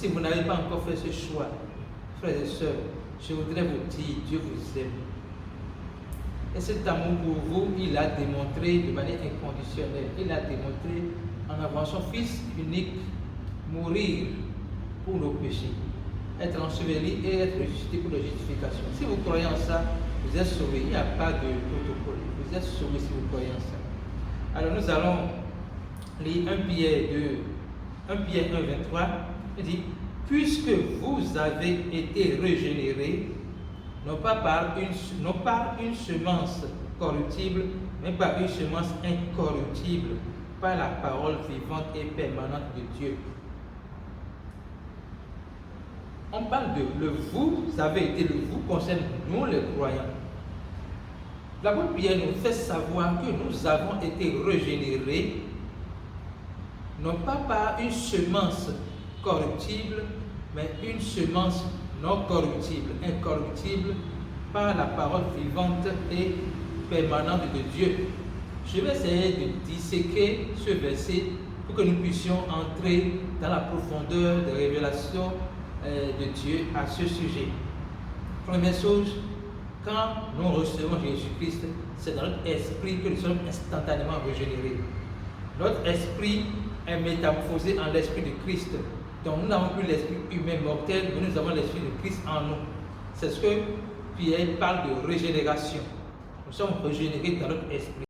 si vous n'avez pas encore fait ce choix, frères et sœurs, je voudrais vous dire, Dieu vous aime. Et cet amour pour vous, il a démontré de manière inconditionnelle. Il a démontré en envoyant son Fils unique mourir pour nos péchés, être enseveli et être ressuscité pour la justification. Si vous croyez en ça, vous êtes sauvés. Il n'y a pas de protocole. Vous êtes sauvés si vous croyez en ça. Alors nous allons lire 1 Pierre 1, 23. Il dit, puisque vous avez été régénérés, non pas par une semence corruptible, mais par une semence incorruptible, par la parole vivante et permanente de Dieu. On parle de le vous avez été, le vous concerne nous les croyants. L'apôtre Pierre nous fait savoir que nous avons été régénérés, non pas par une semence corruptible, mais une semence non corruptible, incorruptible, par la parole vivante et permanente de Dieu. Je vais essayer de disséquer ce verset pour que nous puissions entrer dans la profondeur de révélation de Dieu à ce sujet. Première chose, quand nous recevons Jésus-Christ, c'est dans notre esprit que nous sommes instantanément régénérés. Notre esprit est métamorphosé en l'esprit de Christ. Donc nous n'avons plus l'esprit humain mortel, mais nous avons l'esprit de Christ en nous. C'est ce que Pierre parle de régénération. Nous sommes régénérés dans notre esprit.